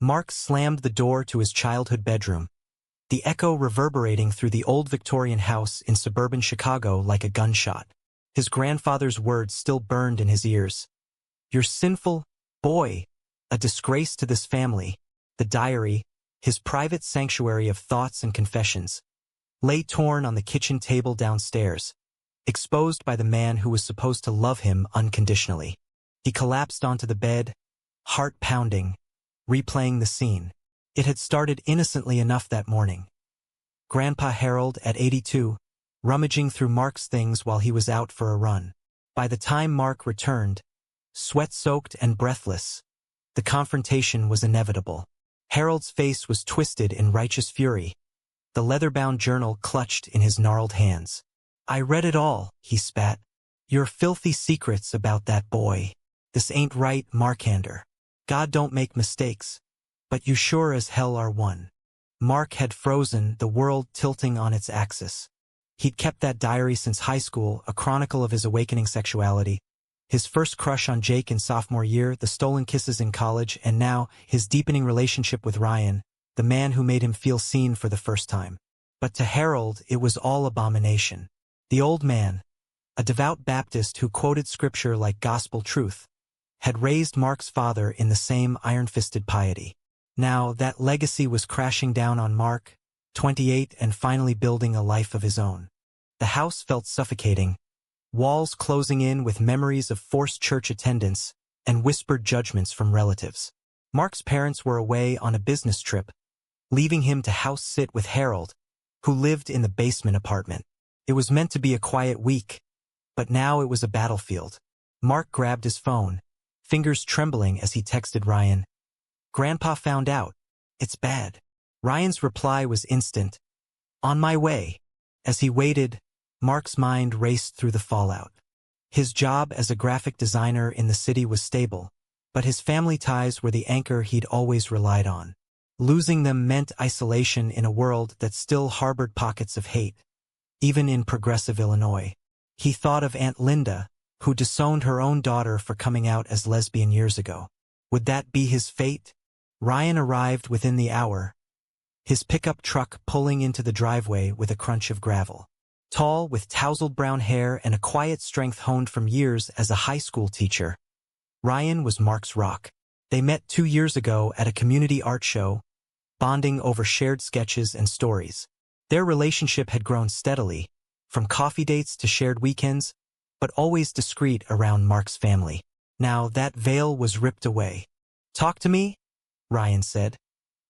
Mark slammed the door to his childhood bedroom, the echo reverberating through the old Victorian house in suburban Chicago like a gunshot. His grandfather's words still burned in his ears. "You're sinful, boy, a disgrace to this family." The diary, his private sanctuary of thoughts and confessions, lay torn on the kitchen table downstairs, exposed by the man who was supposed to love him unconditionally. He collapsed onto the bed, heart pounding, replaying the scene. It had started innocently enough that morning. Grandpa Harold, at 82, rummaging through Mark's things while he was out for a run. By the time Mark returned, sweat-soaked and breathless, the confrontation was inevitable. Harold's face was twisted in righteous fury, the leather-bound journal clutched in his gnarled hands. "I read it all," he spat. "Your filthy secrets about that boy. This ain't right, Markander. God don't make mistakes, but you sure as hell are one." Mark had frozen, the world tilting on its axis. He'd kept that diary since high school, a chronicle of his awakening sexuality, his first crush on Jake in sophomore year, the stolen kisses in college, and now his deepening relationship with Ryan, the man who made him feel seen for the first time. But to Harold, it was all abomination. The old man, a devout Baptist who quoted scripture like gospel truth, had raised Mark's father in the same iron-fisted piety. Now that legacy was crashing down on Mark, 28 and finally building a life of his own. The house felt suffocating, walls closing in with memories of forced church attendance and whispered judgments from relatives. Mark's parents were away on a business trip, leaving him to house-sit with Harold, who lived in the basement apartment. It was meant to be a quiet week, but now it was a battlefield. Mark grabbed his phone, fingers trembling as he texted Ryan. "Grandpa found out. It's bad." Ryan's reply was instant. "On my way." As he waited, Mark's mind raced through the fallout. His job as a graphic designer in the city was stable, but his family ties were the anchor he'd always relied on. Losing them meant isolation in a world that still harbored pockets of hate, even in progressive Illinois. He thought of Aunt Linda, who disowned her own daughter for coming out as lesbian years ago. Would that be his fate? Ryan arrived within the hour, his pickup truck pulling into the driveway with a crunch of gravel. Tall, with tousled brown hair and a quiet strength honed from years as a high school teacher, Ryan was Mark's rock. They met 2 years ago at a community art show, bonding over shared sketches and stories. Their relationship had grown steadily, from coffee dates to shared weekends, but always discreet around Mark's family. Now that veil was ripped away. "Talk to me?" Ryan said,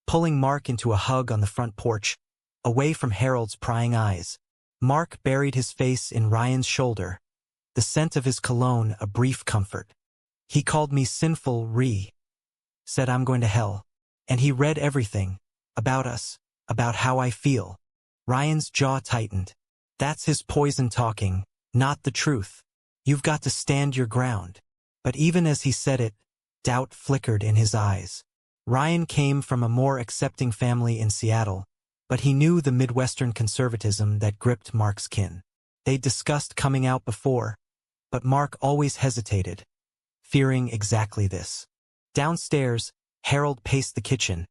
pulling Mark into a hug on the front porch, away from Harold's prying eyes. Mark buried his face in Ryan's shoulder, the scent of his cologne a brief comfort. "He called me sinful, said I'm going to hell. And he read everything, about us, about how I feel." Ryan's jaw tightened. "That's his poison talking, not the truth. You've got to stand your ground." But even as he said it, doubt flickered in his eyes. Ryan came from a more accepting family in Seattle, but he knew the Midwestern conservatism that gripped Mark's kin. They'd discussed coming out before, but Mark always hesitated, fearing exactly this. Downstairs, Harold paced the kitchen,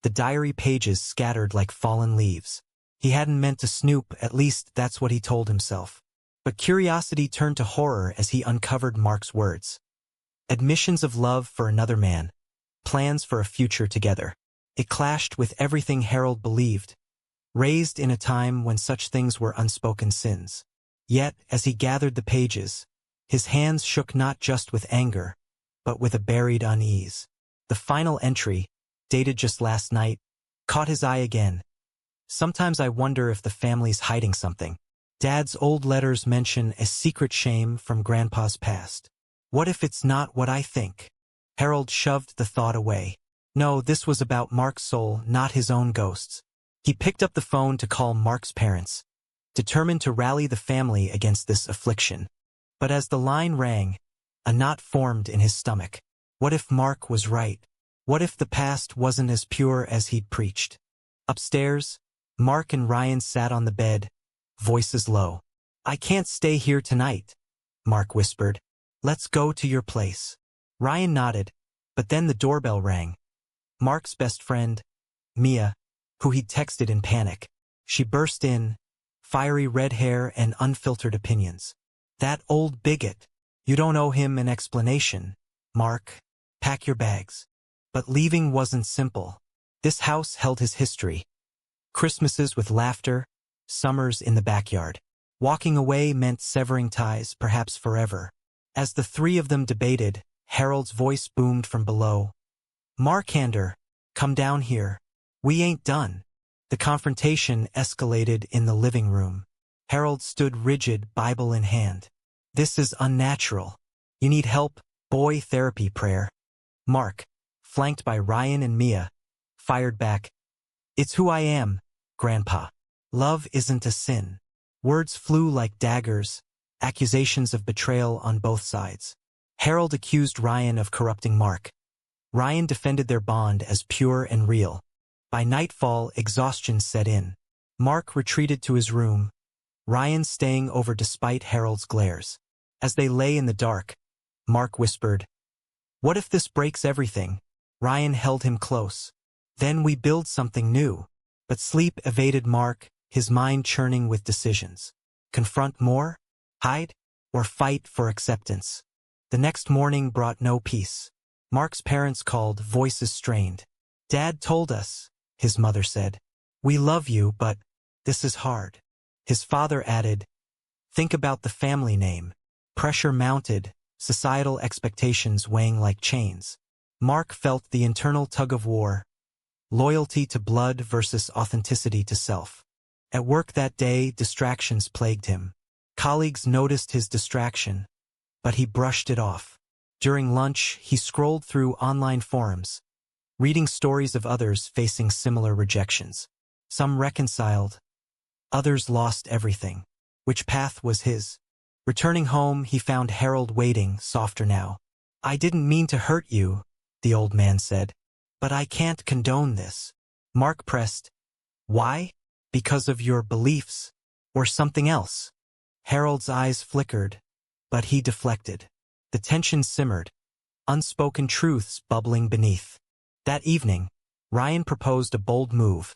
the diary pages scattered like fallen leaves. He hadn't meant to snoop, at least that's what he told himself. But curiosity turned to horror as he uncovered Mark's words. Admissions of love for another man, plans for a future together. It clashed with everything Harold believed, raised in a time when such things were unspoken sins. Yet, as he gathered the pages, his hands shook not just with anger, but with a buried unease. The final entry, dated just last night, caught his eye again. "Sometimes I wonder if the family's hiding something. Dad's old letters mention a secret shame from Grandpa's past. What if it's not what I think?" Harold shoved the thought away. No, this was about Mark's soul, not his own ghosts. He picked up the phone to call Mark's parents, determined to rally the family against this affliction. But as the line rang, a knot formed in his stomach. What if Mark was right? What if the past wasn't as pure as he'd preached? Upstairs, Mark and Ryan sat on the bed, voices low. "I can't stay here tonight," Mark whispered. "Let's go to your place." Ryan nodded, but then the doorbell rang. Mark's best friend, Mia, who he'd texted in panic. She burst in, fiery red hair and unfiltered opinions. That old bigot. You don't owe him an explanation, Mark. Pack your bags. But leaving wasn't simple. This house held his history. Christmases with laughter, summers in the backyard. Walking away meant severing ties, perhaps forever. As the three of them debated, Harold's voice boomed from below. Markander, come down here. We ain't done. The confrontation escalated in the living room. Harold stood rigid, Bible in hand. This is unnatural. You need help, boy therapy prayer. Mark, flanked by Ryan and Mia, fired back. It's who I am, Grandpa. Love isn't a sin. Words flew like daggers, accusations of betrayal on both sides. Harold accused Ryan of corrupting Mark. Ryan defended their bond as pure and real. By nightfall, exhaustion set in. Mark retreated to his room, Ryan staying over despite Harold's glares. As they lay in the dark, Mark whispered, "What if this breaks everything?" Ryan held him close. "Then we build something new." But sleep evaded Mark, his mind churning with decisions. Confront more? Hide? Or fight for acceptance? The next morning brought no peace. Mark's parents called, voices strained. "Dad told us," his mother said. "We love you, but this is hard." His father added, "Think about the family name." Pressure mounted, societal expectations weighing like chains. Mark felt the internal tug-of-war, loyalty to blood versus authenticity to self. At work that day, distractions plagued him. Colleagues noticed his distraction, but he brushed it off. During lunch, he scrolled through online forums, reading stories of others facing similar rejections. Some reconciled, others lost everything. Which path was his? Returning home, he found Harold waiting, softer now. "I didn't mean to hurt you," the old man said. "But I can't condone this." Mark pressed, "Why? Because of your beliefs? Or something else?" Harold's eyes flickered, but he deflected. The tension simmered, unspoken truths bubbling beneath. That evening, Ryan proposed a bold move.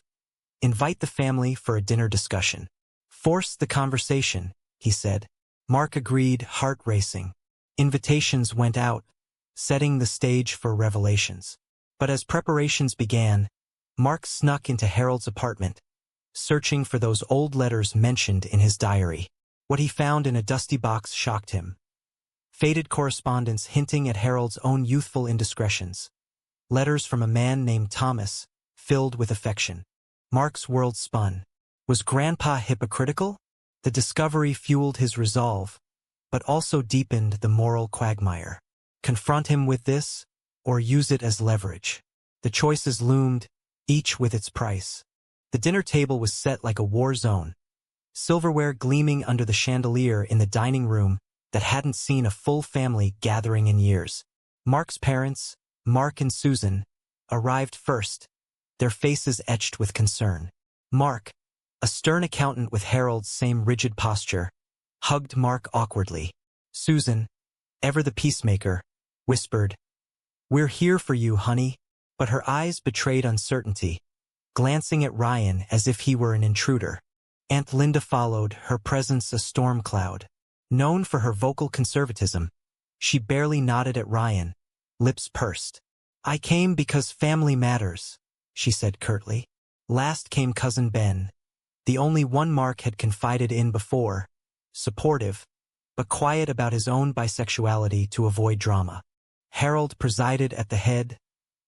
Invite the family for a dinner discussion. Force the conversation, he said. Mark agreed, heart racing. Invitations went out, setting the stage for revelations. But as preparations began, Mark snuck into Harold's apartment, searching for those old letters mentioned in his diary. What he found in a dusty box shocked him. Faded correspondence hinting at Harold's own youthful indiscretions. Letters from a man named Thomas, filled with affection. Mark's world spun. Was Grandpa hypocritical? The discovery fueled his resolve, but also deepened the moral quagmire. Confront him with this, or use it as leverage. The choices loomed, each with its price. The dinner table was set like a war zone, silverware gleaming under the chandelier in the dining room that hadn't seen a full family gathering in years. Mark's parents, Mark and Susan, arrived first, their faces etched with concern. Mark, a stern accountant with Harold's same rigid posture, hugged Mark awkwardly. Susan, ever the peacemaker, whispered, "We're here for you, honey," but her eyes betrayed uncertainty, glancing at Ryan as if he were an intruder. Aunt Linda followed, her presence a storm cloud. Known for her vocal conservatism, she barely nodded at Ryan, lips pursed. "I came because family matters," she said curtly. Last came Cousin Ben, the only one Mark had confided in before, supportive, but quiet about his own bisexuality to avoid drama. Harold presided at the head,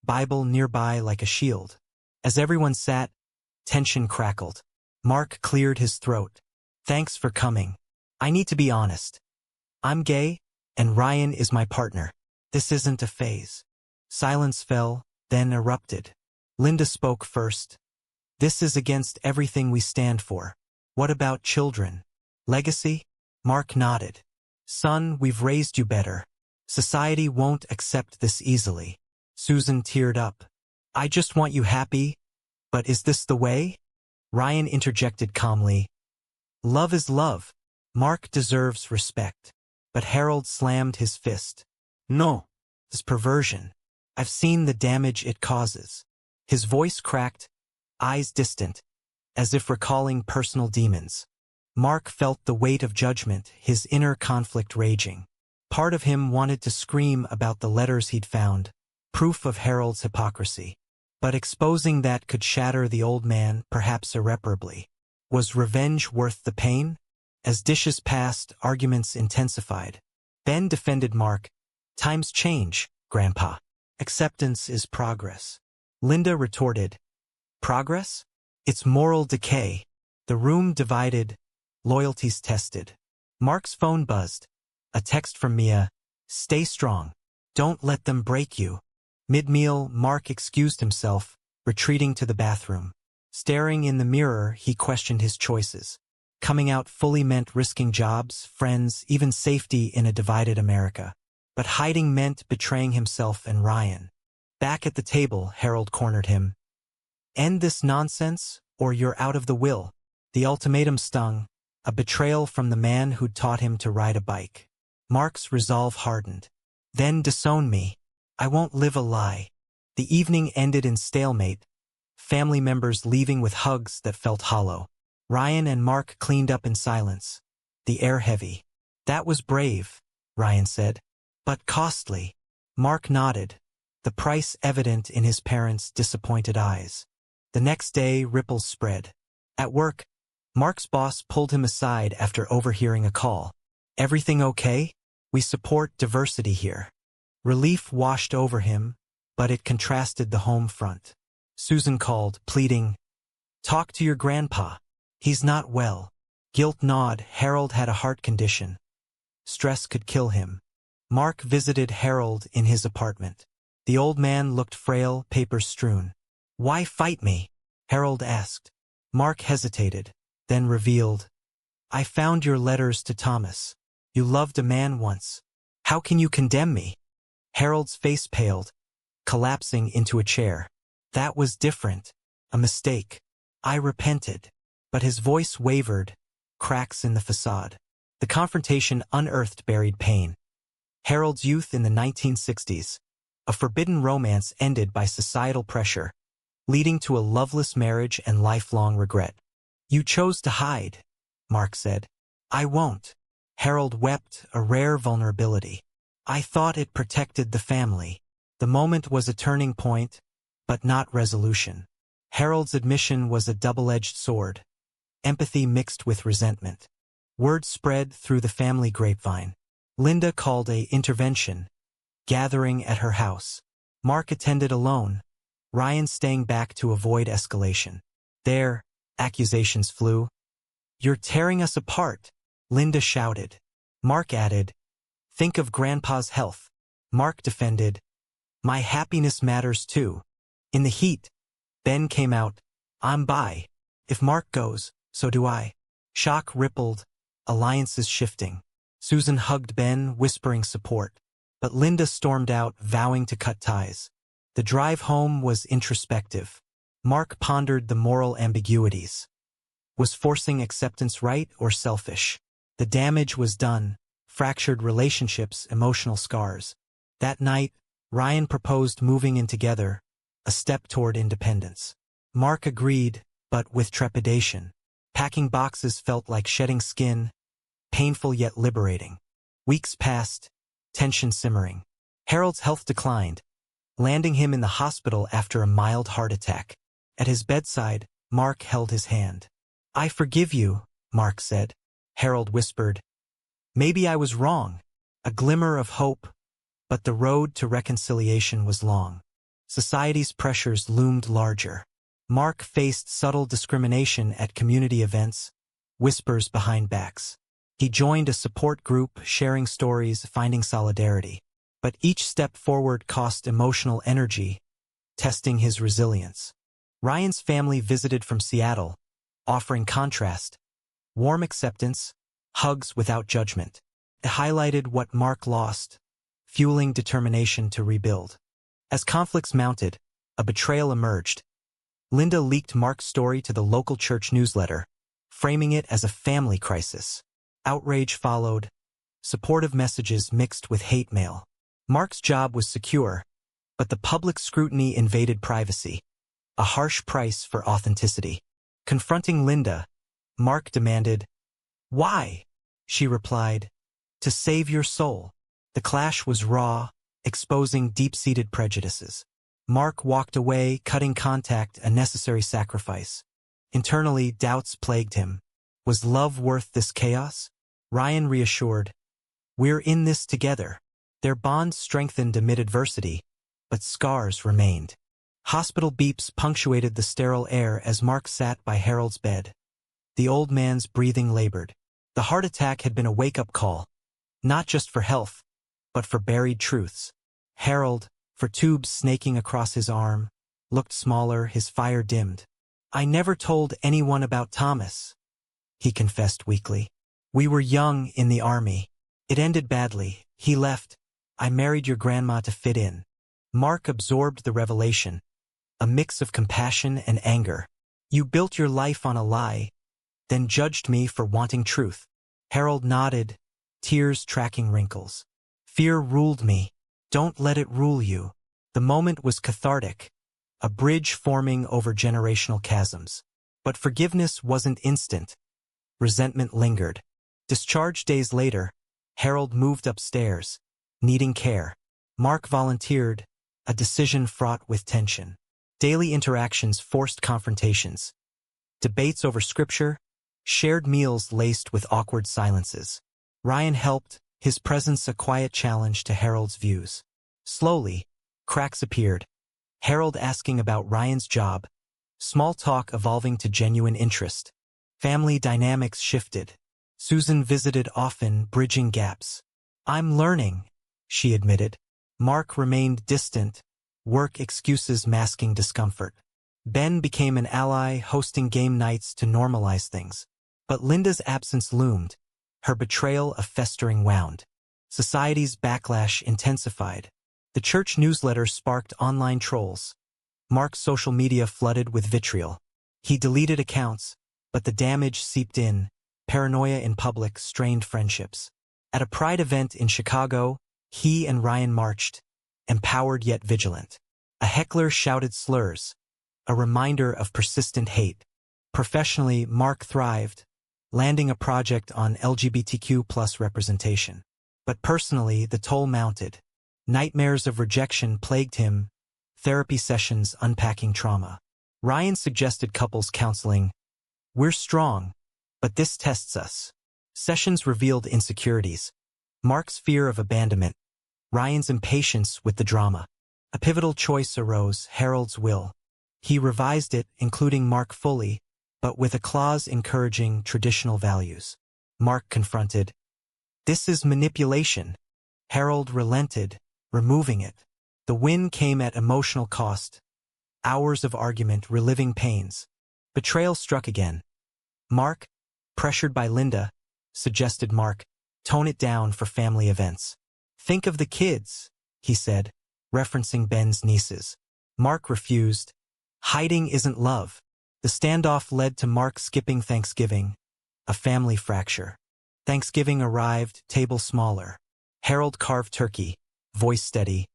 Bible nearby like a shield. As everyone sat, tension crackled. Mark cleared his throat. "Thanks for coming. I need to be honest. I'm gay, and Ryan is my partner. This isn't a phase." Silence fell, then erupted. Linda spoke first. "This is against everything we stand for. What about children? Legacy?" Mark nodded. "Son, we've raised you better. Society won't accept this easily." Susan teared up. "I just want you happy, but is this the way?" Ryan interjected calmly. "Love is love. Mark deserves respect." But Harold slammed his fist. "No, this perversion. I've seen the damage it causes. His voice cracked, eyes distant, as if recalling personal demons. Mark felt the weight of judgment, his inner conflict raging. Part of him wanted to scream about the letters he'd found, proof of Harold's hypocrisy. But exposing that could shatter the old man, perhaps irreparably. Was revenge worth the pain? As dishes passed, arguments intensified. Ben defended Mark. Times change, Grandpa. Acceptance is progress. Linda retorted. Progress? It's moral decay. The room divided, loyalties tested. Mark's phone buzzed. A text from Mia. Stay strong. Don't let them break you. Mid-meal, Mark excused himself, retreating to the bathroom. Staring in the mirror, he questioned his choices. Coming out fully meant risking jobs, friends, even safety in a divided America. But hiding meant betraying himself and Ryan. Back at the table, Harold cornered him. End this nonsense, or you're out of the will. The ultimatum stung, a betrayal from the man who'd taught him to ride a bike. Mark's resolve hardened. Then disown me. I won't live a lie. The evening ended in stalemate, family members leaving with hugs that felt hollow. Ryan and Mark cleaned up in silence, the air heavy. That was brave, Ryan said. But costly. Mark nodded, the price evident in his parents' disappointed eyes. The next day, ripples spread. At work, Mark's boss pulled him aside after overhearing a call. Everything okay? We support diversity here. Relief washed over him, but it contrasted the home front. Susan called, pleading, Talk to your grandpa. He's not well. Guilt gnawed. Harold had a heart condition. Stress could kill him. Mark visited Harold in his apartment. The old man looked frail, papers strewn. Why fight me? Harold asked. Mark hesitated, then revealed. I found your letters to Thomas. You loved a man once. How can you condemn me? Harold's face paled, collapsing into a chair. That was different. A mistake. I repented. But his voice wavered, cracks in the facade. The confrontation unearthed buried pain. Harold's youth in the 1960s. A forbidden romance ended by societal pressure, leading to a loveless marriage and lifelong regret. You chose to hide, Mark said. I won't. Harold wept, a rare vulnerability. I thought it protected the family. The moment was a turning point, but not resolution. Harold's admission was a double-edged sword. Empathy mixed with resentment. Word spread through the family grapevine. Linda called a intervention, gathering at her house. Mark attended alone, Ryan staying back to avoid escalation. There, accusations flew. You're tearing us apart, Linda shouted. Mark added, think of Grandpa's health. Mark defended, my happiness matters too. In the heat, Ben came out, I'm bi. If Mark goes, so do I. Shock rippled, alliances shifting. Susan hugged Ben, whispering support. But Linda stormed out, vowing to cut ties. The drive home was introspective. Mark pondered the moral ambiguities. Was forcing acceptance right or selfish? The damage was done. Fractured relationships, emotional scars. That night, Ryan proposed moving in together, a step toward independence. Mark agreed, but with trepidation. Packing boxes felt like shedding skin, painful yet liberating. Weeks passed, tension simmering. Harold's health declined, landing him in the hospital after a mild heart attack. At his bedside, Mark held his hand. I forgive you, Mark said. Harold whispered, maybe I was wrong. A glimmer of hope, but the road to reconciliation was long. Society's pressures loomed larger. Mark faced subtle discrimination at community events, whispers behind backs. He joined a support group, sharing stories, finding solidarity. But each step forward cost emotional energy, testing his resilience. Ryan's family visited from Seattle, offering contrast, warm acceptance, hugs without judgment. It highlighted what Mark lost, fueling determination to rebuild. As conflicts mounted, a betrayal emerged. Linda leaked Mark's story to the local church newsletter, framing it as a family crisis. Outrage followed, supportive messages mixed with hate mail. Mark's job was secure, But the public scrutiny invaded privacy, a harsh price for authenticity. Confronting Linda, Mark demanded, "Why?" She replied, "To save your soul." The clash was raw, exposing deep-seated prejudices. Mark walked away, cutting contact, a necessary sacrifice. Internally, doubts plagued him. Was love worth this chaos? Ryan reassured, "We're in this together." Their bond strengthened amid adversity, but scars remained. Hospital beeps punctuated the sterile air as Mark sat by Harold's bed. The old man's breathing labored. The heart attack had been a wake-up call, not just for health, but for buried truths. Harold, for tubes snaking across his arm, looked smaller, his fire dimmed. "I never told anyone about Thomas," he confessed weakly. "We were young in the army. It ended badly. He left. I married your grandma to fit in." Mark absorbed the revelation, a mix of compassion and anger. "You built your life on a lie, then judged me for wanting truth." Harold nodded, tears tracking wrinkles. "Fear ruled me. Don't let it rule you." The moment was cathartic, a bridge forming over generational chasms. But forgiveness wasn't instant. Resentment lingered. Discharged days later, Harold moved upstairs, needing care. Mark volunteered, a decision fraught with tension. Daily interactions forced confrontations. Debates over scripture, shared meals laced with awkward silences. Ryan helped, his presence a quiet challenge to Harold's views. Slowly, cracks appeared. Harold asking about Ryan's job, small talk evolving to genuine interest. Family dynamics shifted. Susan visited often, bridging gaps. "I'm learning," she admitted. Mark remained distant, work excuses masking discomfort. Ben became an ally, hosting game nights to normalize things. But Linda's absence loomed, her betrayal a festering wound. Society's backlash intensified. The church newsletter sparked online trolls. Mark's social media flooded with vitriol. He deleted accounts, but the damage seeped in. Paranoia in public strained friendships. At a pride event in Chicago, he and Ryan marched, empowered yet vigilant. A heckler shouted slurs, a reminder of persistent hate. Professionally, Mark thrived, landing a project on LGBTQ+ representation. But personally, the toll mounted. Nightmares of rejection plagued him, therapy sessions unpacking trauma. Ryan suggested couples counseling. "We're strong, but this tests us." Sessions revealed insecurities. Mark's fear of abandonment, Ryan's impatience with the drama. A pivotal choice arose, Harold's will. He revised it, including Mark fully, but with a clause encouraging traditional values. Mark confronted, "This is manipulation." Harold relented, removing it. The win came at emotional cost. Hours of argument, reliving pains. Betrayal struck again. Mark, pressured by Linda, suggested Mark, tone it down for family events. "Think of the kids," he said, referencing Ben's nieces. Mark refused. Hiding isn't love. The standoff led to Mark skipping Thanksgiving, a family fracture. Thanksgiving arrived, table smaller. Harold carved turkey, voice steady.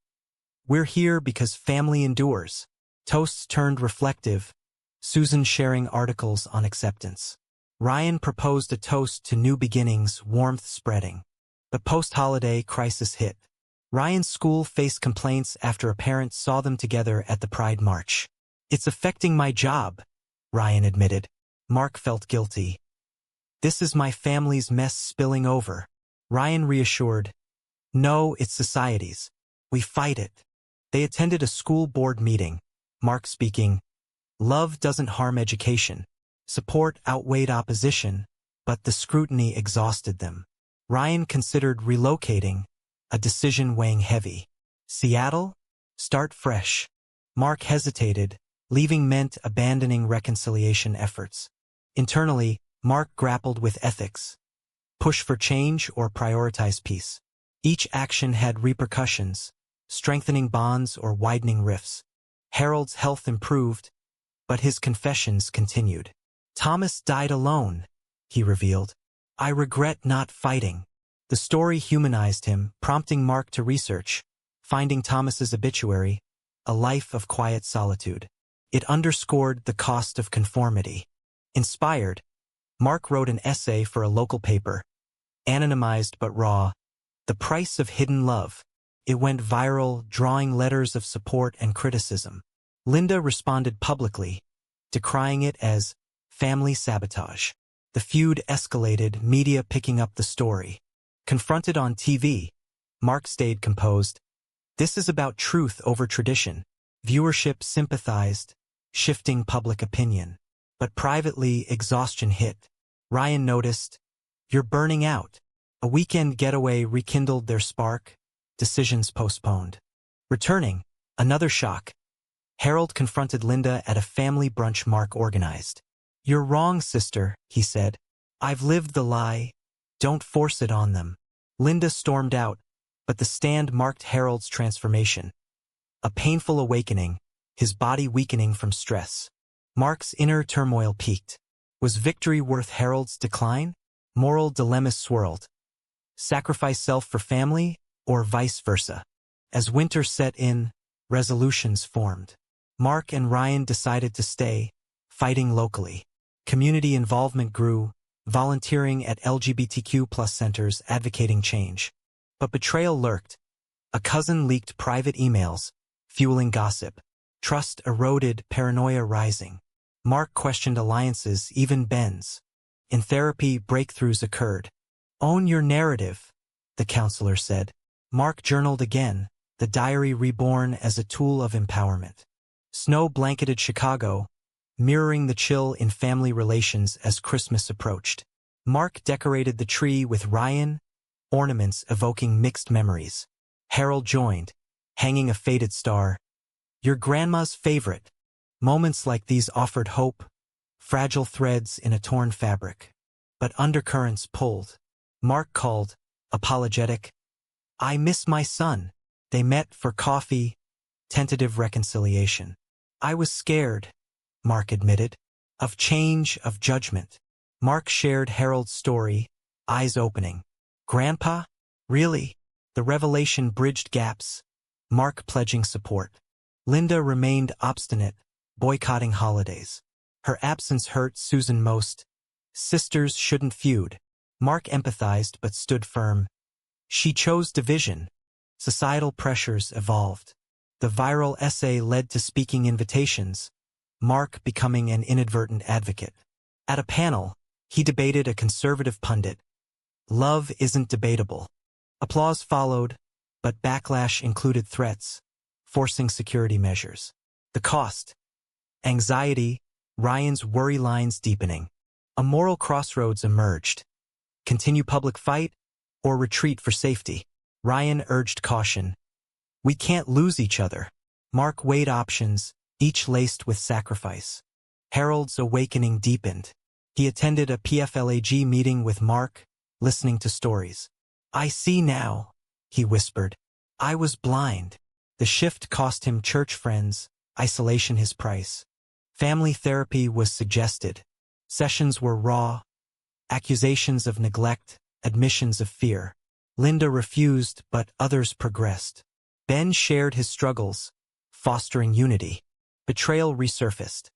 "We're here because family endures." Toasts turned reflective, Susan sharing articles on acceptance. Ryan proposed a toast to new beginnings, warmth spreading. But post-holiday crisis hit. Ryan's school faced complaints after a parent saw them together at the Pride March. "It's affecting my job," Ryan admitted. Mark felt guilty. "This is my family's mess spilling over." Ryan reassured, "No, it's society's. We fight it." They attended a school board meeting, Mark speaking, "Love doesn't harm education." Support outweighed opposition, but the scrutiny exhausted them. Ryan considered relocating, a decision weighing heavy. Seattle? Start fresh. Mark hesitated. Leaving meant abandoning reconciliation efforts. Internally, Mark grappled with ethics. Push for change or prioritize peace. Each action had repercussions, strengthening bonds or widening rifts. Harold's health improved, but his confessions continued. "Thomas died alone," he revealed. "I regret not fighting." The story humanized him, prompting Mark to research. Finding Thomas's obituary, a life of quiet solitude. It underscored the cost of conformity. Inspired, Mark wrote an essay for a local paper, anonymized but raw, The Price of Hidden Love. It went viral, drawing letters of support and criticism. Linda responded publicly, decrying it as family sabotage. The feud escalated, media picking up the story. Confronted on TV, Mark stayed composed. This is about truth over tradition. Viewership sympathized, shifting public opinion. But privately, exhaustion hit. Ryan noticed, "You're burning out." A weekend getaway rekindled their spark, decisions postponed. Returning, another shock. Harold confronted Linda at a family brunch Mark organized. "You're wrong, sister," he said. "I've lived the lie. Don't force it on them." Linda stormed out, but the stand marked Harold's transformation. A painful awakening, his body weakening from stress. Mark's inner turmoil peaked. Was victory worth Harold's decline? Moral dilemmas swirled. Sacrifice self for family, or vice versa? As winter set in, resolutions formed. Mark and Ryan decided to stay, fighting locally. Community involvement grew, volunteering at LGBTQ+ centers advocating change. But betrayal lurked. A cousin leaked private emails, fueling gossip. Trust eroded, paranoia rising. Mark questioned alliances, even Ben's. In therapy, breakthroughs occurred. "Own your narrative," the counselor said. Mark journaled again, the diary reborn as a tool of empowerment. Snow blanketed Chicago, mirroring the chill in family relations as Christmas approached. Mark decorated the tree with Ryan, ornaments evoking mixed memories. Harold joined, hanging a faded star. "Your grandma's favorite." Moments like these offered hope, fragile threads in a torn fabric. But undercurrents pulled. Mark called, apologetic. "I miss my son." They met for coffee, tentative reconciliation. "I was scared," Mark admitted, "of change, of judgment." Mark shared Harold's story, eyes opening. "Grandpa? Really?" The revelation bridged gaps, Mark pledging support. Linda remained obstinate, boycotting holidays. Her absence hurt Susan most. Sisters shouldn't feud. Mark empathized but stood firm. She chose division. Societal pressures evolved. The viral essay led to speaking invitations, Mark becoming an inadvertent advocate. At a panel, he debated a conservative pundit. "Love isn't debatable." Applause followed, but backlash included threats, forcing security measures. The cost: anxiety, Ryan's worry lines deepening. A moral crossroads emerged. Continue public fight, or retreat for safety? Ryan urged caution. "We can't lose each other." Mark weighed options, each laced with sacrifice. Harold's awakening deepened. He attended a PFLAG meeting with Mark, listening to stories. "I see now," he whispered. "I was blind." The shift cost him church friends, isolation his price. Family therapy was suggested. Sessions were raw, accusations of neglect, admissions of fear. Linda refused, but others progressed. Ben shared his struggles, fostering unity. Betrayal resurfaced.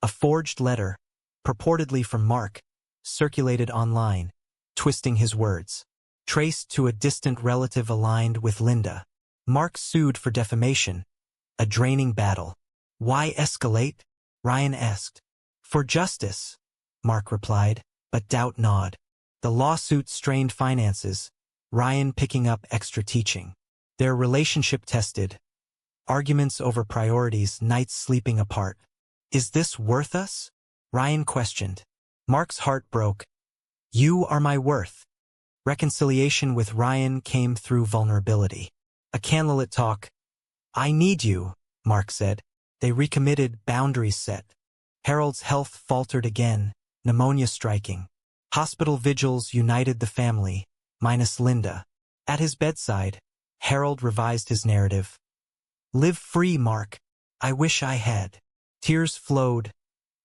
A forged letter, purportedly from Mark, circulated online, twisting his words. Traced to a distant relative aligned with Linda. Mark sued for defamation, a draining battle. "Why escalate?" Ryan asked. "For justice," Mark replied, but doubt gnawed. The lawsuit strained finances, Ryan picking up extra teaching. Their relationship tested. Arguments over priorities, nights sleeping apart. "Is this worth us?" Ryan questioned. Mark's heart broke. "You are my worth." Reconciliation with Ryan came through vulnerability. A candlelit talk. "I need you," Mark said. They recommitted, boundaries set. Harold's health faltered again, pneumonia striking. Hospital vigils united the family, minus Linda. At his bedside, Harold revised his narrative. "Live free, Mark. I wish I had." Tears flowed.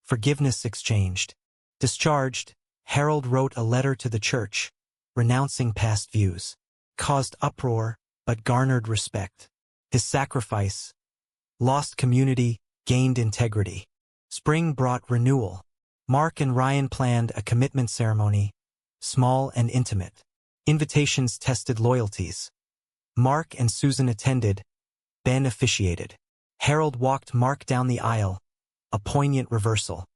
Forgiveness exchanged. Discharged, Harold wrote a letter to the church, renouncing past views. Caused uproar, but garnered respect. His sacrifice, Lost community, gained integrity. Spring brought renewal. Mark and Ryan planned a commitment ceremony, small and intimate. Invitations tested loyalties. Mark and Susan attended. Ben officiated. Harold walked Mark down the aisle, a poignant reversal.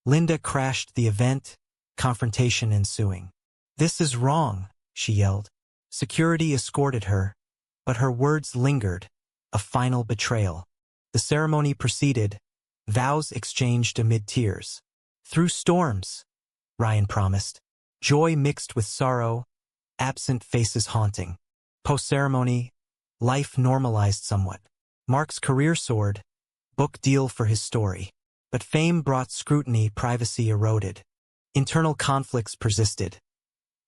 Linda crashed the event, confrontation ensuing. "This is wrong," she yelled. Security escorted her, but her words lingered, a final betrayal. The ceremony proceeded, vows exchanged amid tears. "Through storms," Ryan promised. Joy mixed with sorrow, absent faces haunting. Post-ceremony, life normalized somewhat. Mark's career soared, book deal for his story. But fame brought scrutiny, privacy eroded. Internal conflicts persisted.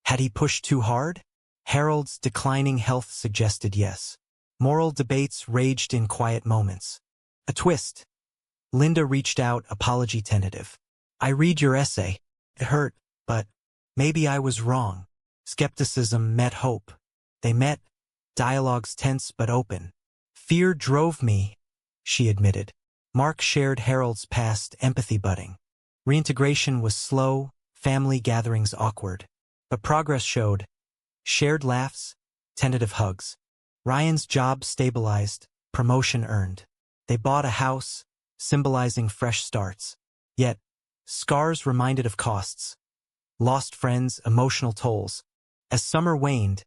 Had he pushed too hard? Harold's declining health suggested yes. Moral debates raged in quiet moments. A twist. Linda reached out, apology tentative. "I read your essay. It hurt, but maybe I was wrong." Skepticism met hope. They met, dialogues tense but open. "Fear drove me," she admitted. Mark shared Harold's past, empathy budding. Reintegration was slow, family gatherings awkward. But progress showed. Shared laughs, tentative hugs. Ryan's job stabilized, promotion earned. They bought a house, symbolizing fresh starts. Yet, scars reminded of costs. Lost friends, emotional tolls. As summer waned,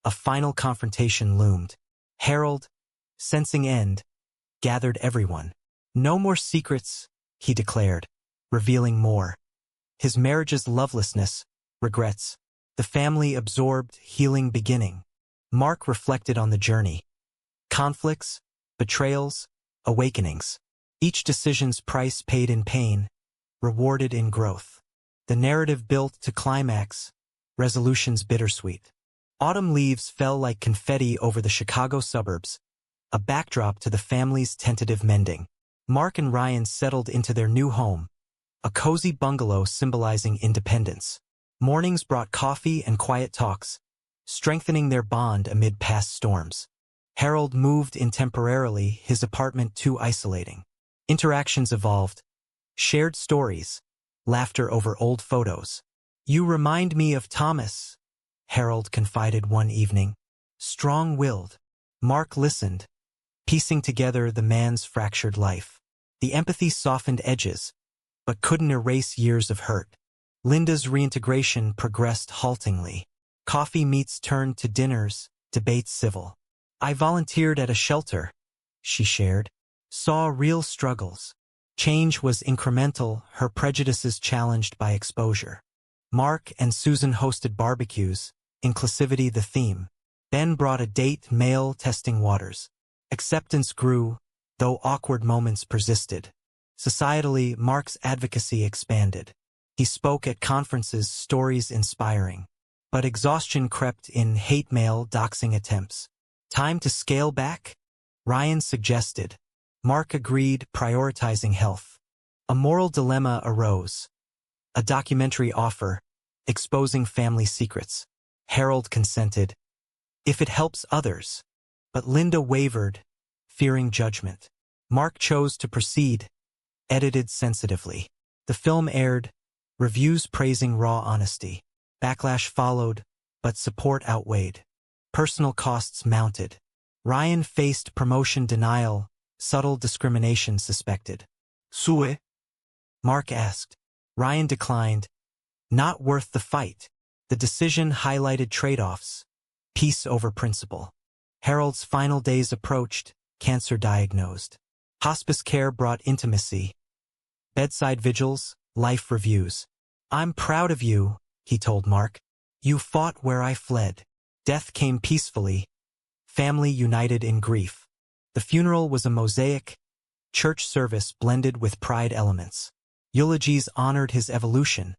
a final confrontation loomed. Harold, sensing end, gathered everyone. "No more secrets," he declared, revealing more. His marriage's lovelessness, regrets. The family absorbed, healing beginning. Mark reflected on the journey. Conflicts, betrayals, awakenings. Each decision's price paid in pain, rewarded in growth. The narrative built to climax, resolutions bittersweet. Autumn leaves fell like confetti over the Chicago suburbs, a backdrop to the family's tentative mending. Mark and Ryan settled into their new home, a cozy bungalow symbolizing independence. Mornings brought coffee and quiet talks, strengthening their bond amid past storms. Harold moved in temporarily, his apartment too isolating. Interactions evolved, shared stories, laughter over old photos. "You remind me of Thomas," Harold confided one evening. Strong-willed. Mark listened, piecing together the man's fractured life. The empathy softened edges, but couldn't erase years of hurt. Linda's reintegration progressed haltingly. Coffee meets turned to dinners, debates civil. "I volunteered at a shelter," she shared. "Saw real struggles. Change was incremental, her prejudices challenged by exposure." Mark and Susan hosted barbecues, inclusivity the theme. Ben brought a date, male testing waters. Acceptance grew, though awkward moments persisted. Societally, Mark's advocacy expanded. He spoke at conferences, stories inspiring. But exhaustion crept in, hate mail, doxing attempts. "Time to scale back?" Ryan suggested. Mark agreed, prioritizing health. A moral dilemma arose. A documentary offer, exposing family secrets. Harold consented. If it helps others. But Linda wavered, fearing judgment. Mark chose to proceed, edited sensitively. The film aired, reviews praising raw honesty. Backlash followed, but support outweighed. Personal costs mounted. Ryan faced promotion denial, subtle discrimination suspected. "Sue?" Mark asked. Ryan declined. Not worth the fight. The decision highlighted trade-offs. Peace over principle. Harold's final days approached, cancer diagnosed. Hospice care brought intimacy. Bedside vigils, life reviews. "I'm proud of you," he told Mark. "You fought where I fled." Death came peacefully. Family united in grief. The funeral was a mosaic, church service blended with pride elements. Eulogies honored his evolution,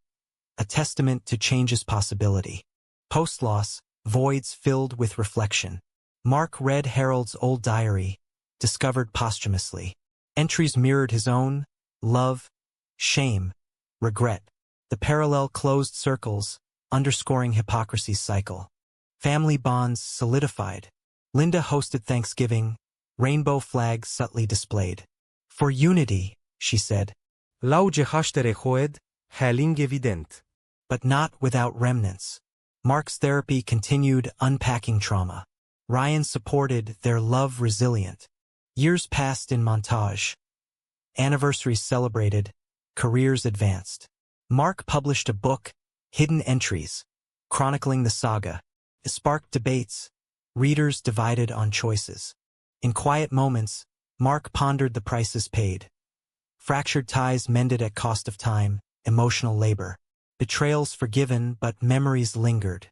a testament to change's possibility. Post-loss, voids filled with reflection. Mark read Harold's old diary, discovered posthumously. Entries mirrored his own, love, shame, regret. The parallel closed circles, underscoring hypocrisy's cycle. Family bonds solidified. Linda hosted Thanksgiving, rainbow flags subtly displayed. For unity, she said. Lauge haștere hoed, heling evident. But not without remnants. Mark's therapy continued unpacking trauma. Ryan supported their love resilient. Years passed in montage. Anniversaries celebrated, careers advanced. Mark published a book, Hidden Entries, chronicling the saga. It sparked debates, readers divided on choices. In quiet moments, Mark pondered the prices paid. Fractured ties mended at cost of time, emotional labor. Betrayals forgiven, but memories lingered.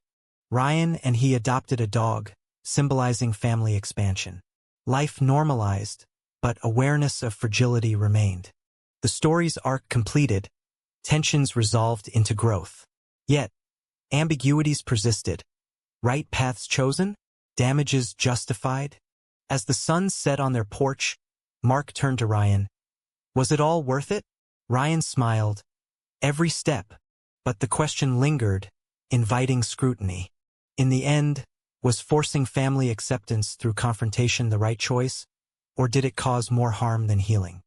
Ryan and he adopted a dog, symbolizing family expansion. Life normalized, but awareness of fragility remained. The story's arc completed, tensions resolved into growth. Yet, ambiguities persisted. Right paths chosen? Damages justified? As the sun set on their porch, Mark turned to Ryan. Was it all worth it? Ryan smiled. Every step. But the question lingered, inviting scrutiny. In the end, was forcing family acceptance through confrontation the right choice, or did it cause more harm than healing?